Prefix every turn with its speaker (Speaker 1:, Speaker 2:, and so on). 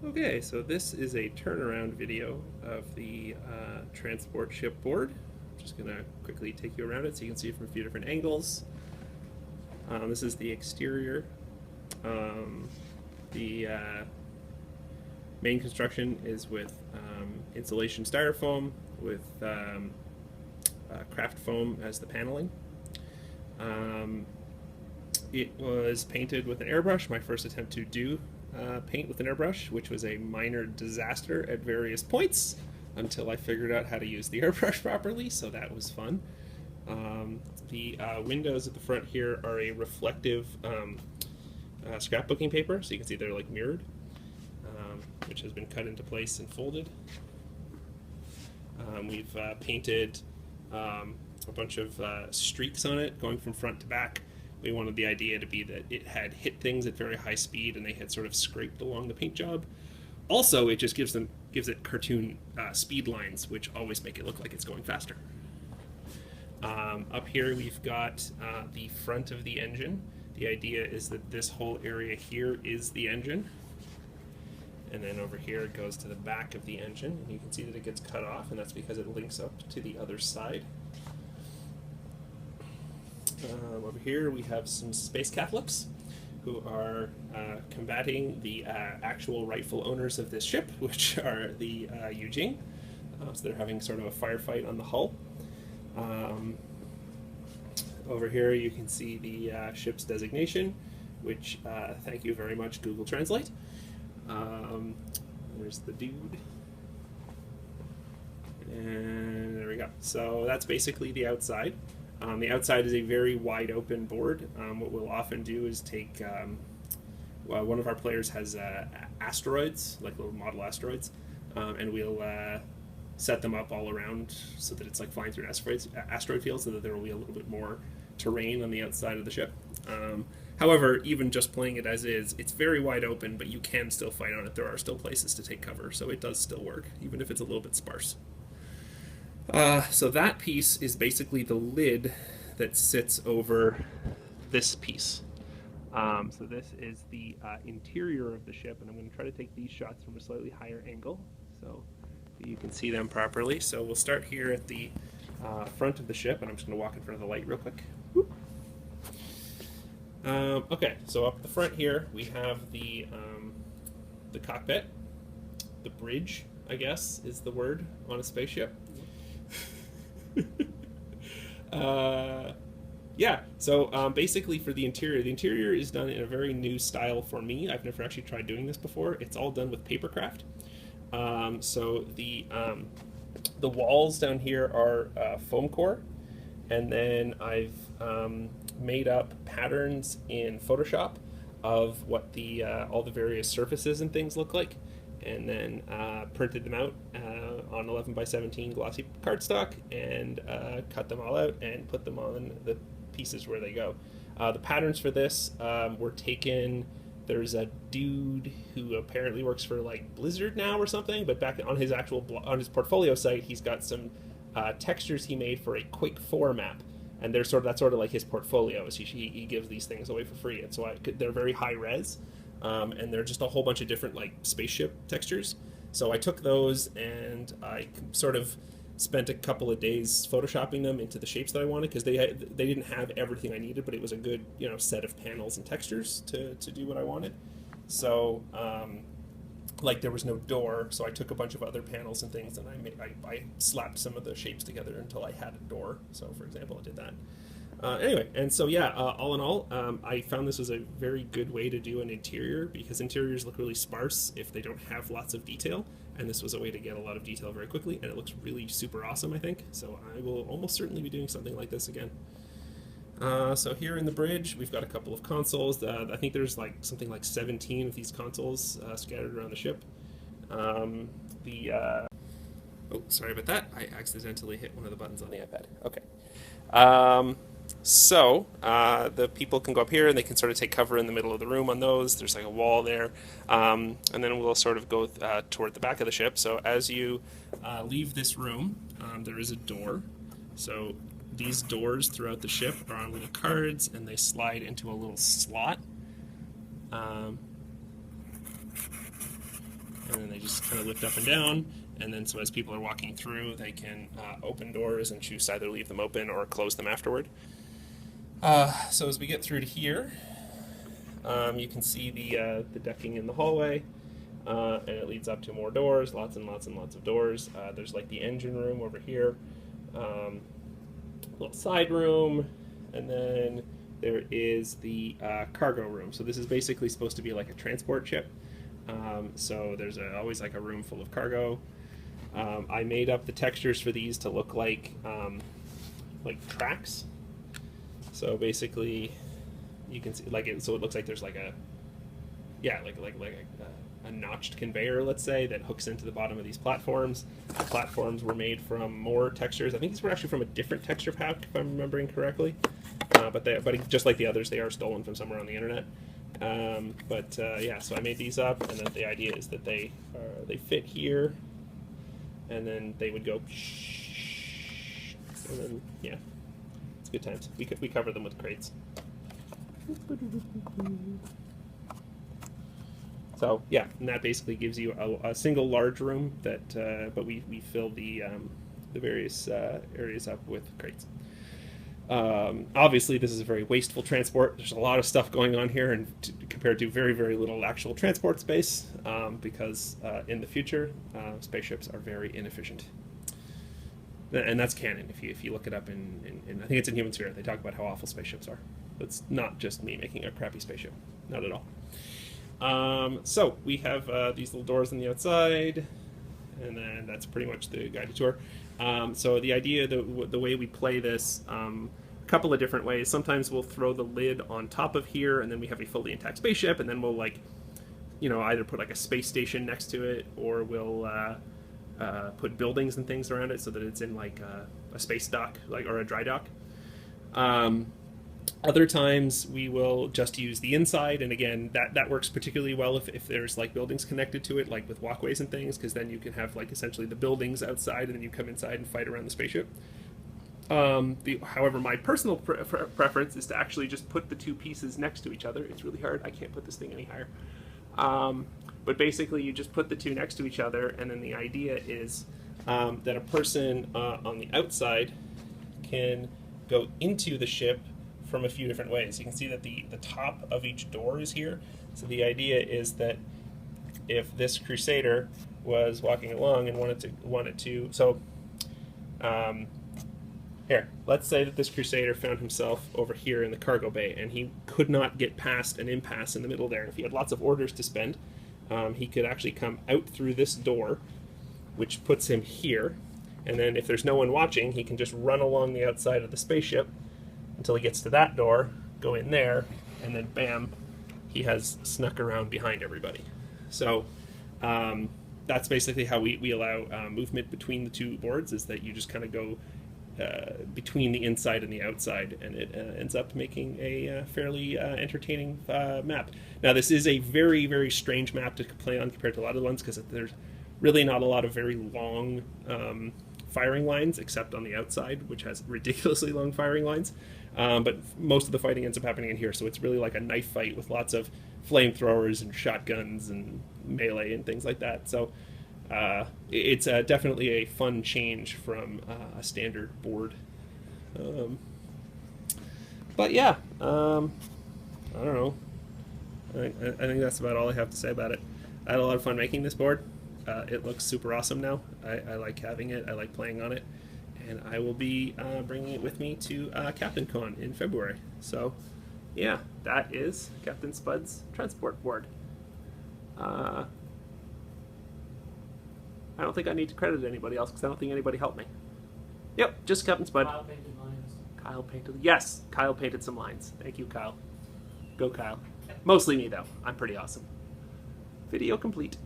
Speaker 1: Okay, so this is a turnaround video of the transport ship board. I'm just going to quickly take you around it so you can see it from a few different angles. This is the exterior. The main construction is with insulation styrofoam with craft foam as the paneling. It was painted with an airbrush, my first attempt to do paint with an airbrush, which was a minor disaster at various points until I figured out how to use the airbrush properly, so that was fun. The windows at the front here are a reflective scrapbooking paper, so you can see they're like mirrored, which has been cut into place and folded. We've painted a bunch of streaks on it going from front to back. We wanted the idea to be that it had hit things at very high speed and they had sort of scraped along the paint job. Also, it just gives it cartoon speed lines, which always make it look like it's going faster. Up here we've got the front of the engine. The idea is that this whole area here is the engine. And then over here it goes to the back of the engine, and you can see that it gets cut off, and that's because it links up to the other side. Over here we have some space Catholics who are combating the actual rightful owners of this ship, which are the Yu Jing. So they're having sort of a firefight on the hull. Over here you can see the ship's designation, which thank you very much, Google Translate. There's the dude. And there we go. So that's basically the outside. The outside is a very wide open board. What we'll often do is take, one of our players has asteroids, like little model asteroids, and we'll set them up all around so that it's like flying through an asteroid field, so that there will be a little bit more terrain on the outside of the ship. However, even just playing it as is, it's very wide open, but you can still fight on it. There are still places to take cover, so it does still work, even if it's a little bit sparse. So that piece is basically the lid that sits over this piece. So this is the interior of the ship, and I'm going to try to take these shots from a slightly higher angle so you can see them properly. So we'll start here at the front of the ship, and I'm just going to walk in front of the light real quick. Okay, so up the front here we have the cockpit. The bridge, I guess, is the word on a spaceship. Yeah, so basically for the interior is done in a very new style for me. I've never actually tried doing this before. It's all done with papercraft. So the walls down here are foam core, and then I've made up patterns in Photoshop of what the all the various surfaces and things look like, and then printed them out on 11x17 glossy cardstock, and cut them all out and put them on the pieces where they go. The patterns for this were taken. There's a dude who apparently works for like Blizzard now or something, but back on his on his portfolio site, he's got some textures he made for a Quake 4 map, and that's sort of like his portfolio. Is he gives these things away for free, and so they're very high res. And they're just a whole bunch of different like spaceship textures. So I took those and I sort of spent a couple of days photoshopping them into the shapes that I wanted, because they didn't have everything I needed, but it was a good set of panels and textures to do what I wanted. So like there was no door, so I took a bunch of other panels and things, and I slapped some of the shapes together until I had a door. So for example, I did that. Anyway, and so yeah, all in all, I found this was a very good way to do an interior, because interiors look really sparse if they don't have lots of detail, and this was a way to get a lot of detail very quickly, and it looks really super awesome, I think. So I will almost certainly be doing something like this again. So here in the bridge, we've got a couple of consoles. I think there's like something like 17 of these consoles scattered around the ship. Oh, sorry about that. I accidentally hit one of the buttons on the iPad. Okay. So the people can go up here and they can sort of take cover in the middle of the room on those. There's like a wall there, and then we'll sort of go toward the back of the ship. So as you leave this room, there is a door. So these doors throughout the ship are on little cards, and they slide into a little slot. just kind of lift up and down, and then so as people are walking through, they can open doors and choose to either leave them open or close them afterward. So as we get through to here, you can see the decking in the hallway, and it leads up to more doors, lots and lots and lots of doors. There's like the engine room over here, little side room, and then there is the cargo room. So this is basically supposed to be like a transport ship. So there's always like a room full of cargo. I made up the textures for these to look like tracks. So basically, you can see like it. So it looks like there's like a a notched conveyor, let's say, that hooks into the bottom of these platforms. The platforms were made from more textures. I think these were actually from a different texture pack, if I'm remembering correctly. But just like the others, they are stolen from somewhere on the internet. Yeah, so I made these up, and then the idea is that they fit here, and then they would go, and then yeah, it's good times. We cover them with crates. So yeah, and that basically gives you a single large room that, but we fill the various areas up with crates. Obviously, this is a very wasteful transport. There's a lot of stuff going on here, and compared to very, very little actual transport space, because in the future, spaceships are very inefficient. And that's canon. If you look it up in I think it's in Human Sphere, they talk about how awful spaceships are. It's not just me making a crappy spaceship. Not at all. So we have these little doors on the outside, and then that's pretty much the guided tour. So the idea, the way we play this, a couple of different ways. Sometimes we'll throw the lid on top of here, and then we have a fully intact spaceship, and then we'll either put like a space station next to it, or we'll put buildings and things around it so that it's in like a space dock, or a dry dock. Other times we will just use the inside, and again, that works particularly well if there's like buildings connected to it, like with walkways and things, because then you can have like essentially the buildings outside, and then you come inside and fight around the spaceship. However, my personal preference is to actually just put the two pieces next to each other. It's really hard. I can't put this thing any higher. But basically, you just put the two next to each other, and then the idea is that a person on the outside can go into the ship from a few different ways. You can see that the top of each door is here. So the idea is that if this Crusader was walking along and wanted to so here, let's say that this Crusader found himself over here in the cargo bay, and he could not get past an impasse in the middle there. If he had lots of orders to spend, he could actually come out through this door, which puts him here, and then if there's no one watching, he can just run along the outside of the spaceship until he gets to that door, go in there, and then bam, he has snuck around behind everybody. So that's basically how we allow movement between the two boards, is that you just kind of go between the inside and the outside, and it ends up making a fairly entertaining map. Now, this is a very, very strange map to play on compared to a lot of the ones, because there's really not a lot of very long firing lines, except on the outside, which has ridiculously long firing lines. But most of the fighting ends up happening in here, so it's really like a knife fight with lots of flamethrowers and shotguns and melee and things like that. So it's definitely a fun change from a standard board. But yeah, I don't know. I think that's about all I have to say about it. I had a lot of fun making this board. It looks super awesome now. I like having it. I like playing on it. And I will be bringing it with me to Captain Con in February. So, yeah, that is Captain Spud's transport board. I don't think I need to credit anybody else, because I don't think anybody helped me. Yep, just Captain Spud.
Speaker 2: Kyle painted lines.
Speaker 1: Kyle painted. Yes, Kyle painted some lines. Thank you, Kyle. Go, Kyle. Mostly me, though. I'm pretty awesome. Video complete.